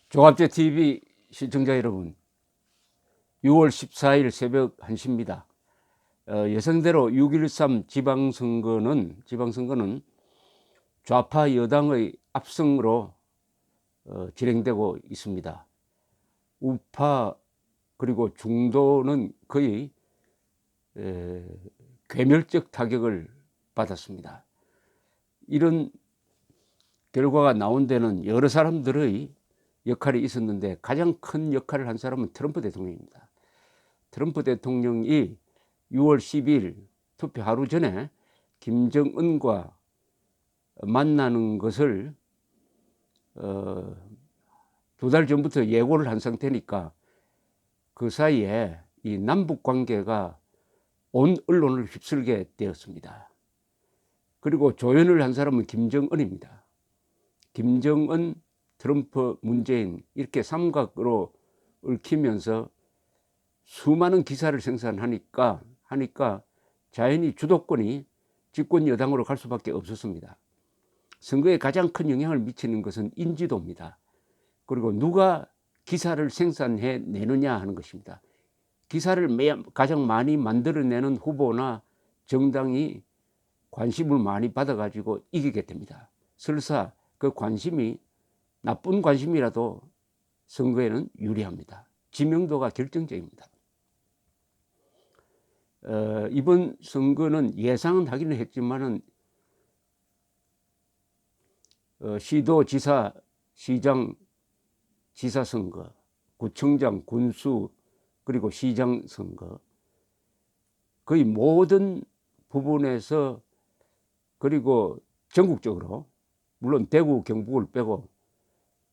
종합제 TV 시청자 여러분, 6월 14일 새벽 1시입니다. 예상대로 6.13 지방선거는 좌파 여당의 압승으로 진행되고 있습니다. 우파 그리고 중도는 거의 괴멸적 타격을 받았습니다. 이런 결과가 나온 데는 여러 사람들의 역할이 있었는데 가장 큰 역할을 한 사람은 트럼프 대통령입니다. 트럼프 대통령이 6월 12일 투표 하루 전에 김정은과 만나는 것을 2달 전부터 예고를 한 상태니까 그 사이에 이 남북 관계가 온 언론을 휩쓸게 되었습니다. 그리고 조연을 한 사람은 김정은입니다. 김정은, 트럼프, 문재인 이렇게 삼각으로 얽히면서 수많은 기사를 생산하니까 자연히 주도권이 집권 여당으로 갈 수밖에 없었습니다. 선거에 가장 큰 영향을 미치는 것은 인지도입니다. 그리고 누가 기사를 생산해 내느냐 하는 것입니다. 기사를 가장 많이 만들어내는 후보나 정당이 관심을 많이 받아가지고 이기게 됩니다. 설사 그 관심이 나쁜 관심이라도 선거에는 유리합니다. 지명도가 결정적입니다. 이번 선거는 예상은 하기는 했지만은 시도, 시장, 지사 선거, 구청장, 군수 그리고 시장 선거 거의 모든 부분에서 그리고 전국적으로 물론 대구, 경북을 빼고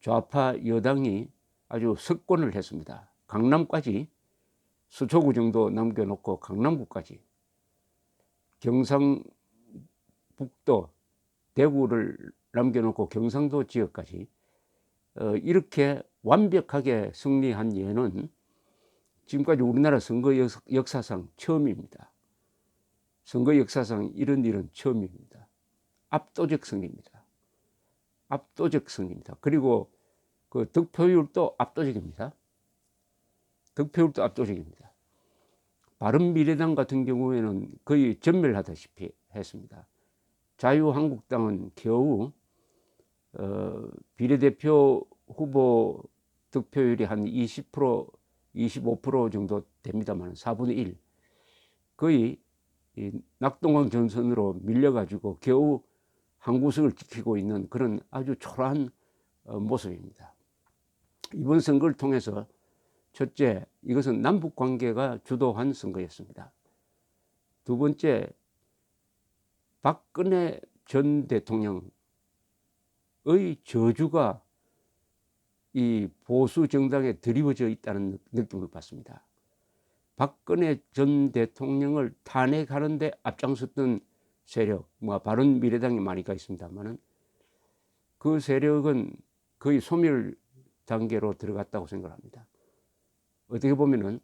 좌파 여당이 아주 석권을 했습니다. 강남까지 수초구 정도 남겨놓고 강남구까지 경상북도 대구를 남겨놓고 경상도 지역까지 이렇게 완벽하게 승리한 예는 지금까지 우리나라 선거 역사상 처음입니다. 선거 역사상 이런 일은 처음입니다. 압도적 승리입니다. 압도적 승리입니다. 그리고 그 득표율도 압도적입니다. 득표율도 압도적입니다. 바른미래당 같은 경우에는 거의 전멸하다시피 했습니다. 자유한국당은 겨우 비례대표 후보 득표율이 한 20%, 25% 정도 됩니다만 4분의 1 거의 낙동강 전선으로 밀려가지고 겨우 한 구석을 지키고 있는 그런 아주 초라한 모습입니다. 이번 선거를 통해서 첫째, 이것은 남북관계가 주도한 선거였습니다. 두 번째, 박근혜 전 대통령의 저주가 이 보수 정당에 드리워져 있다는 느낌을 받습니다. 박근혜 전 대통령을 탄핵하는 데 앞장섰던 세력, 바른미래당이 많이 가 있습니다만은 그 세력은 거의 소멸 단계로 들어갔다고 생각합니다. 어떻게 보면은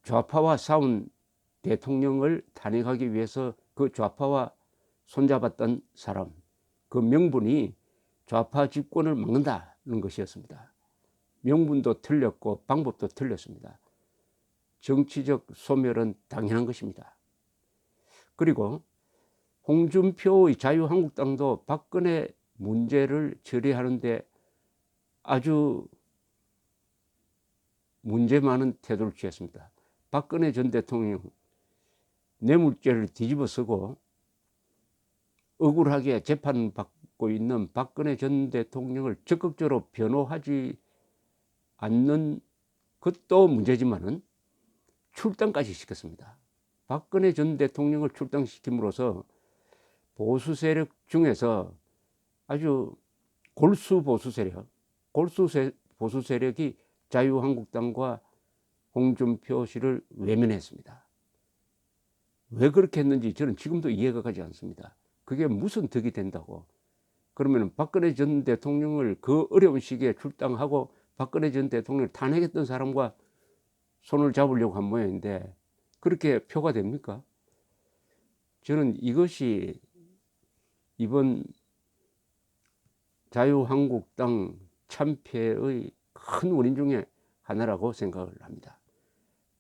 좌파와 싸운 대통령을 탄핵하기 위해서 그 좌파와 손잡았던 사람, 그 명분이 좌파 집권을 막는다는 것이었습니다. 명분도 틀렸고 방법도 틀렸습니다. 정치적 소멸은 당연한 것입니다. 그리고 홍준표의 자유한국당도 박근혜 문제를 처리하는데 아주 문제 많은 태도를 취했습니다. 박근혜 전 대통령 뇌물죄를 뒤집어쓰고 억울하게 재판받고 있는 박근혜 전 대통령을 적극적으로 변호하지 않는 것도 문제지만은 출당까지 시켰습니다. 박근혜 전 대통령을 출당시킴으로써 보수 세력 중에서 아주 골수 보수 세력이 자유한국당과 홍준표 씨를 외면했습니다. 왜 그렇게 했는지 저는 지금도 이해가 가지 않습니다. 그게 무슨 득이 된다고. 그러면 박근혜 전 대통령을 그 어려운 시기에 출당하고 박근혜 전 대통령을 탄핵했던 사람과 손을 잡으려고 한 모양인데 그렇게 표가 됩니까? 저는 이것이 이번 자유한국당 참패의 큰 원인 중에 하나라고 생각을 합니다.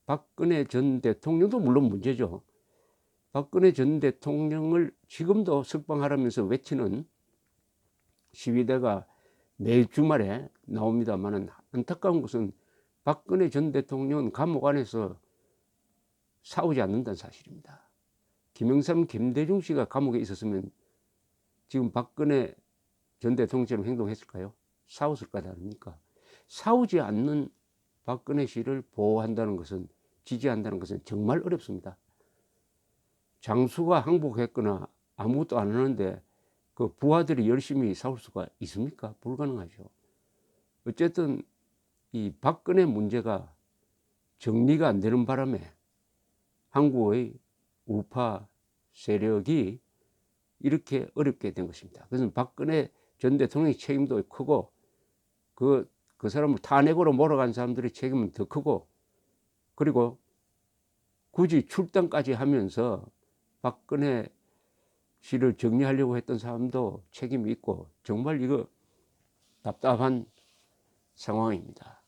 박근혜 전 대통령도 물론 문제죠. 박근혜 전 대통령을 지금도 석방하라면서 외치는 시위대가 매 주말에 나옵니다만, 안타까운 것은 박근혜 전 대통령은 감옥 안에서 싸우지 않는다는 사실입니다. 김영삼, 김대중 씨가 감옥에 있었으면 지금 박근혜 전 대통령처럼 행동했을까요? 싸웠을까 다릅니까? 싸우지 않는 박근혜 씨를 보호한다는 것은, 지지한다는 것은 정말 어렵습니다. 장수가 항복했거나 아무것도 안 하는데 그 부하들이 열심히 싸울 수가 있습니까? 불가능하죠. 어쨌든 이 박근혜 문제가 정리가 안 되는 바람에 한국의 우파 세력이 이렇게 어렵게 된 것입니다. 그래서 박근혜 전 대통령의 책임도 크고 그 사람을 탄핵으로 몰아간 사람들의 책임은 더 크고, 그리고 굳이 출당까지 하면서 박근혜 씨를 정리하려고 했던 사람도 책임이 있고, 정말 이거 답답한 상황입니다.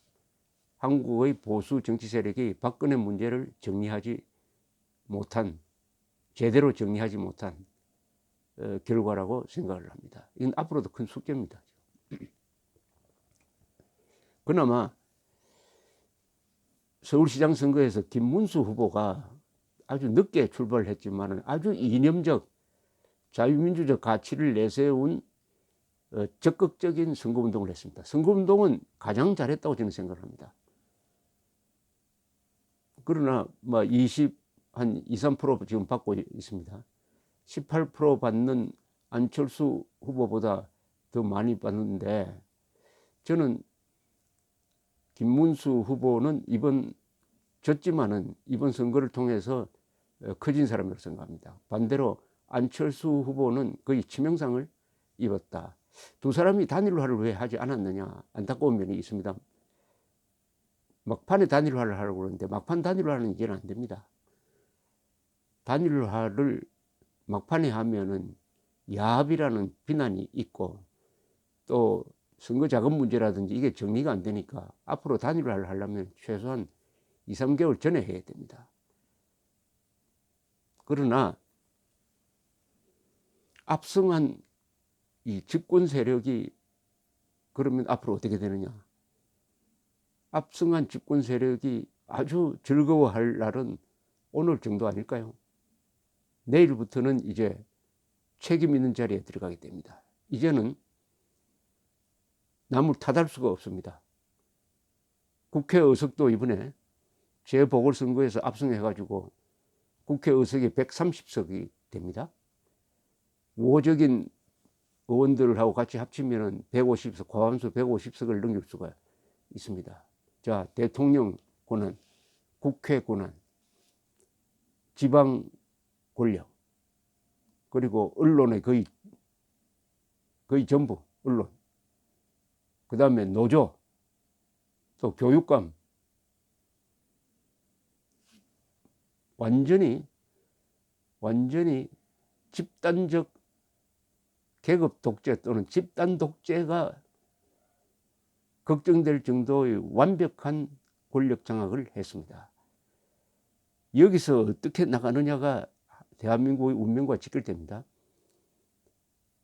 한국의 보수 정치 세력이 박근혜 문제를 제대로 정리하지 못한 결과라고 생각을 합니다. 이건 앞으로도 큰 숙제입니다. 그나마 서울시장 선거에서 김문수 후보가 아주 늦게 출발을 했지만 아주 이념적 자유민주적 가치를 내세운 적극적인 선거운동을 했습니다. 선거운동은 가장 잘했다고 저는 생각을 합니다. 그러나 한 2~3% 지금 받고 있습니다. 18% 받는 안철수 후보보다 더 많이 받는데, 저는 김문수 후보는 졌지만은 이번 선거를 통해서 커진 사람이라고 생각합니다. 반대로 안철수 후보는 거의 치명상을 입었다. 두 사람이 단일화를 왜 하지 않았느냐, 안타까운 면이 있습니다. 막판에 단일화를 하려고 그러는데 막판 단일화는 이제는 안 됩니다. 단일화를 막판에 하면은 야합이라는 비난이 있고, 또 선거 자금 문제라든지 이게 정리가 안 되니까 앞으로 단일화를 하려면 최소한 2~3개월 전에 해야 됩니다. 그러나 압승한 이 집권 세력이 그러면 앞으로 어떻게 되느냐? 압승한 집권 세력이 아주 즐거워할 날은 오늘 정도 아닐까요? 내일부터는 이제 책임 있는 자리에 들어가게 됩니다. 이제는 남을 탓할 수가 없습니다. 국회 의석도 이번에 재보궐선거에서 압승해가지고 국회 의석이 130석이 됩니다. 우호적인 의원들하고 같이 합치면 150석, 과반수 150석을 넘길 수가 있습니다. 자, 대통령 권한, 국회 권한, 지방 권력, 그리고 언론의 거의 전부, 언론, 그 다음에 노조, 또 교육감, 완전히 집단적 계급 독재 또는 집단 독재가 걱정될 정도의 완벽한 권력 장악을 했습니다. 여기서 어떻게 나가느냐가 대한민국의 운명과 직결됩니다.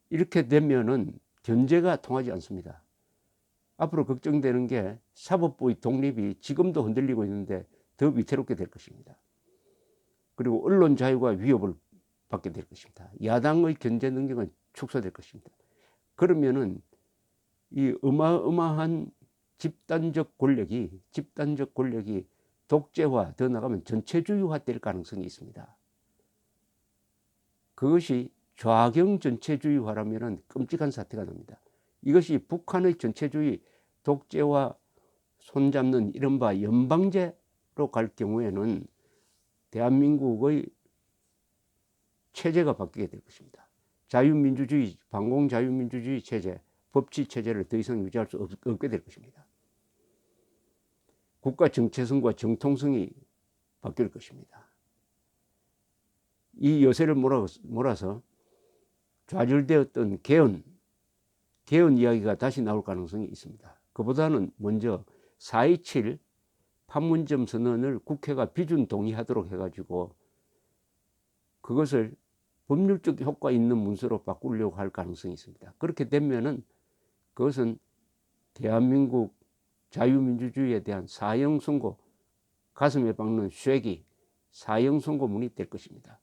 이렇게 되면은 견제가 통하지 않습니다. 앞으로 걱정되는 게 사법부의 독립이 지금도 흔들리고 있는데 더 위태롭게 될 것입니다. 그리고 언론 자유가 위협을 받게 될 것입니다. 야당의 견제 능력은 축소될 것입니다. 그러면은 이 어마어마한 집단적 권력이 독재화, 더 나가면 전체주의화 될 가능성이 있습니다. 그것이 좌경 전체주의화라면 끔찍한 사태가 납니다. 이것이 북한의 전체주의 독재와 손잡는 이른바 연방제로 갈 경우에는 대한민국의 체제가 바뀌게 될 것입니다. 자유민주주의, 반공자유민주주의 체제, 법치 체제를 더 이상 유지할 수 없게 될 것입니다. 국가 정체성과 정통성이 바뀔 것입니다. 이 여세를 몰아서 좌절되었던 개헌, 개헌 이야기가 다시 나올 가능성이 있습니다. 그보다는 먼저 4.27 판문점 선언을 국회가 비준 동의하도록 해가지고 그것을 법률적 효과 있는 문서로 바꾸려고 할 가능성이 있습니다. 그렇게 되면은 그것은 대한민국 자유민주주의에 대한 사형 선고, 가슴에 박는 쐐기, 사형 선고문이 될 것입니다.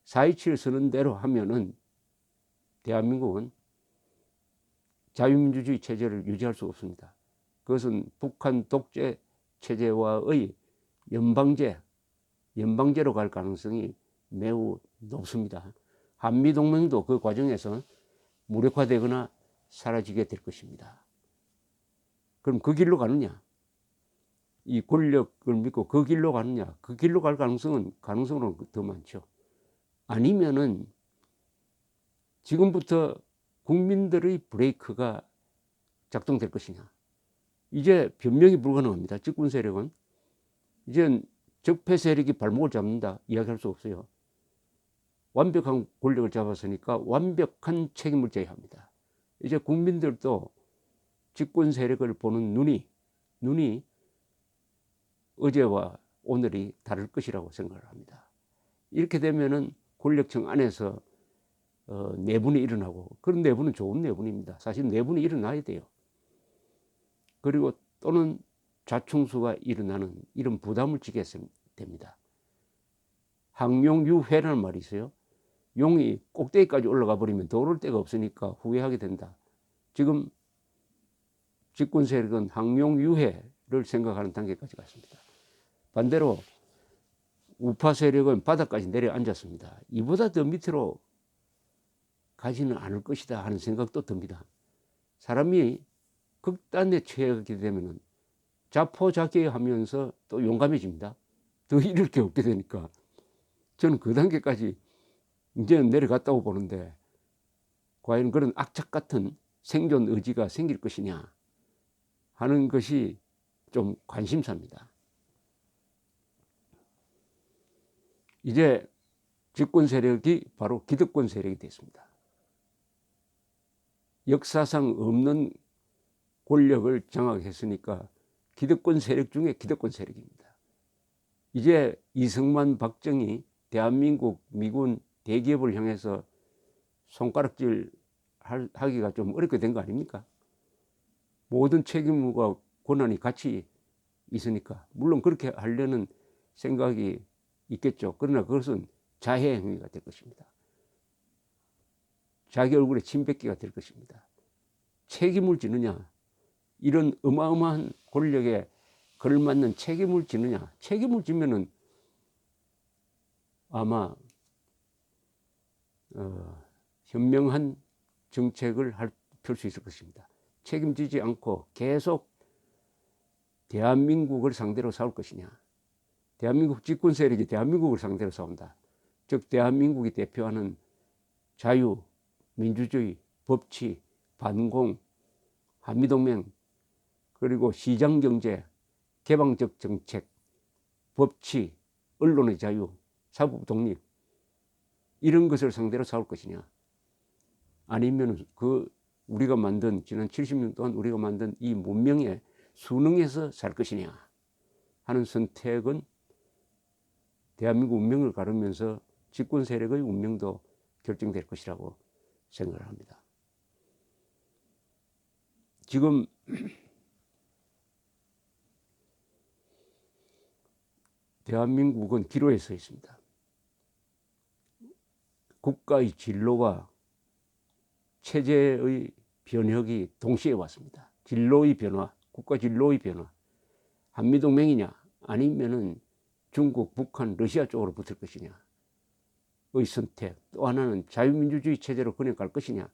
4.27 선언대로 하면은 대한민국은 자유민주주의 체제를 유지할 수 없습니다. 그것은 북한 독재 체제와의 연방제로 갈 가능성이 매우 높습니다. 한미동맹도 그 과정에서 무력화되거나 사라지게 될 것입니다. 그럼 그 길로 가느냐? 이 권력을 믿고 그 길로 가느냐? 그 길로 갈 가능성은 더 많죠. 아니면은 지금부터 국민들의 브레이크가 작동될 것이냐? 이제 변명이 불가능합니다. 집권 세력은 이제 적폐 세력이 발목을 잡는다 이야기할 수 없어요. 완벽한 권력을 잡았으니까 완벽한 책임을 져야 합니다. 이제 국민들도 집권 세력을 보는 눈이 어제와 오늘이 다를 것이라고 생각을 합니다. 이렇게 되면은 권력층 안에서 내분이 일어나고, 그런 내분은 좋은 내분입니다. 사실 내분이 일어나야 돼요. 그리고 또는 자충수가 일어나는 이런 부담을 지게 됩니다. 항용유회라는 말이 있어요. 용이 꼭대기까지 올라가 버리면 더 오를 데가 없으니까 후회하게 된다. 지금 집권 세력은 항용유회를 생각하는 단계까지 갔습니다. 반대로 우파 세력은 바닥까지 내려앉았습니다. 이보다 더 밑으로 가지는 않을 것이다 하는 생각도 듭니다. 사람이 극단에 처하게 되면 자포자기하면서 또 용감해집니다. 더 잃을 게 없게 되니까 저는 그 단계까지 이제는 내려갔다고 보는데, 과연 그런 악착 같은 생존 의지가 생길 것이냐 하는 것이 좀 관심사입니다. 이제 집권 세력이 바로 기득권 세력이 됐습니다. 역사상 없는 권력을 장악했으니까 기득권 세력 중에 기득권 세력입니다. 이제 이승만, 박정희, 대한민국, 미군, 대기업을 향해서 손가락질 하기가 좀 어렵게 된 거 아닙니까? 모든 책임과 권한이 같이 있으니까 물론 그렇게 하려는 생각이 있겠죠. 그러나 그것은 자해 행위가 될 것입니다. 자기 얼굴에 침 뱉기가 될 것입니다. 책임을 지느냐, 이런 어마어마한 권력에 걸맞는 책임을 지느냐. 책임을 지면은 아마 현명한 정책을 펼 수 있을 것입니다. 책임지지 않고 계속 대한민국을 상대로 싸울 것이냐. 대한민국 집권 세력이 대한민국을 상대로 싸운다. 즉 대한민국이 대표하는 자유, 민주주의, 법치, 반공, 한미동맹, 그리고 시장경제, 개방적 정책, 법치, 언론의 자유, 사법 독립, 이런 것을 상대로 싸울 것이냐. 아니면 우리가 만든 지난 70년 동안 우리가 만든 이 문명에 순응해서 살 것이냐 하는 선택은 대한민국 운명을 가르면서 집권 세력의 운명도 결정될 것이라고 생각을 합니다. 지금 대한민국은 기로에 서 있습니다. 국가의 진로와 체제의 변혁이 동시에 왔습니다. 진로의 변화, 국가 진로의 변화. 한미동맹이냐 아니면은 중국, 북한, 러시아 쪽으로 붙을 것이냐의 선택. 또 하나는 자유민주주의 체제로 그냥 갈 것이냐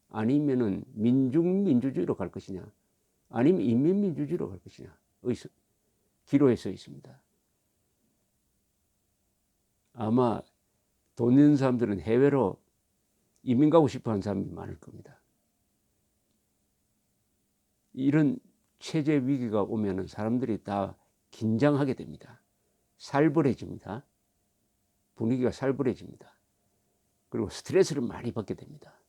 아니면은 민중민주주의로 갈 것이냐 아니면 인민민주주의로 갈 것이냐의 기로에 서 있습니다. 아마 돈 있는 사람들은 해외로 이민 가고 싶어 하는 사람이 많을 겁니다. 이런 체제 위기가 오면은 사람들이 다 긴장하게 됩니다. 살벌해집니다. 분위기가 살벌해집니다. 그리고 스트레스를 많이 받게 됩니다.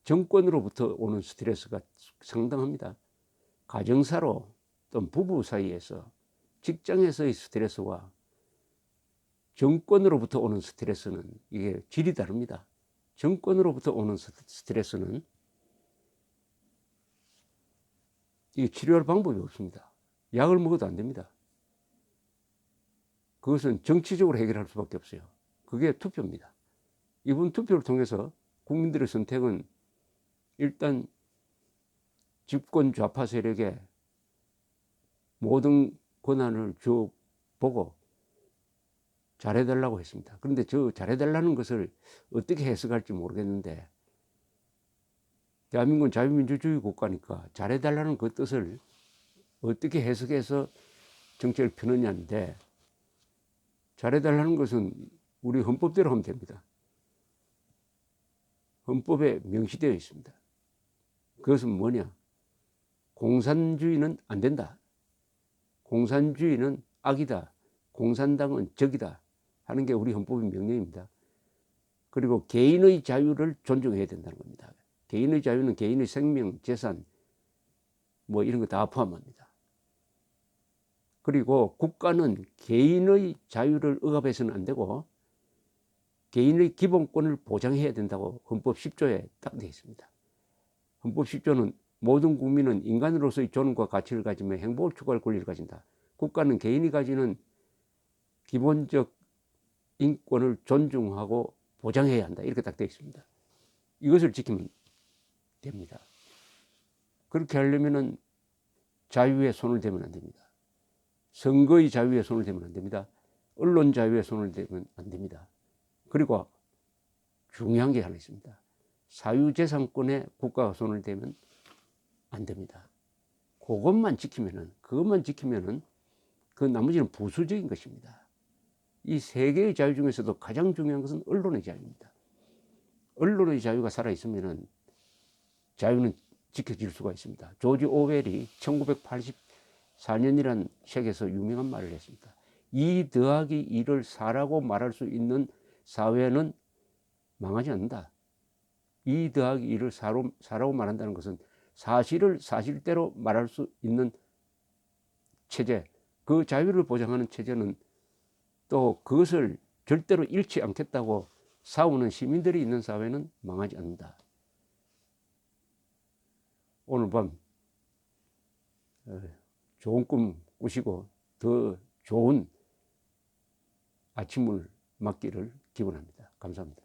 정권으로부터 오는 스트레스가 상당합니다. 가정사로 또는 부부 사이에서 직장에서의 스트레스와 정권으로부터 오는 스트레스는 이게 질이 다릅니다. 정권으로부터 오는 스트레스는 이게 치료할 방법이 없습니다. 약을 먹어도 안 됩니다. 그것은 정치적으로 해결할 수밖에 없어요. 그게 투표입니다. 이번 투표를 통해서 국민들의 선택은 일단 집권 좌파 세력에 모든 권한을 줘보고 잘해달라고 했습니다. 그런데 저 잘해달라는 것을 어떻게 해석할지 모르겠는데, 대한민국은 자유민주주의 국가니까 잘해달라는 그 뜻을 어떻게 해석해서 정책을 펴느냐인데, 잘해달라는 것은 우리 헌법대로 하면 됩니다. 헌법에 명시되어 있습니다. 그것은 뭐냐? 공산주의는 안 된다. 공산주의는 악이다. 공산당은 적이다. 하는 게 우리 헌법의 명령입니다. 그리고 개인의 자유를 존중해야 된다는 겁니다. 개인의 자유는 개인의 생명, 재산, 뭐 이런 거 다 포함합니다. 그리고 국가는 개인의 자유를 억압해서는 안 되고 개인의 기본권을 보장해야 된다고 헌법 10조에 딱 되어 있습니다. 헌법 10조는 모든 국민은 인간으로서의 존엄과 가치를 가지며 행복을 추구할 권리를 가진다. 국가는 개인이 가지는 기본적 인권을 존중하고 보장해야 한다. 이렇게 딱 되어 있습니다. 이것을 지키면 됩니다. 그렇게 하려면은 자유에 손을 대면 안 됩니다. 선거의 자유에 손을 대면 안 됩니다. 언론 자유에 손을 대면 안 됩니다. 그리고 중요한 게 하나 있습니다. 사유재산권에 국가가 손을 대면 안 됩니다. 그것만 지키면은 그 나머지는 부수적인 것입니다. 이 세 개의 자유 중에서도 가장 중요한 것은 언론의 자유입니다. 언론의 자유가 살아있으면은 자유는 지켜질 수가 있습니다. 조지 오웰이 1984년이라는 책에서 유명한 말을 했습니다. 2 더하기 2를 4라고 말할 수 있는 사회는 망하지 않는다. 2 더하기 2를 4라고 말한다는 것은 사실을 사실대로 말할 수 있는 체제, 그 자유를 보장하는 체제는 또 그것을 절대로 잃지 않겠다고 싸우는 시민들이 있는 사회는 망하지 않는다. 오늘 밤 좋은 꿈 꾸시고 더 좋은 아침을 맞기를 기원합니다. 감사합니다.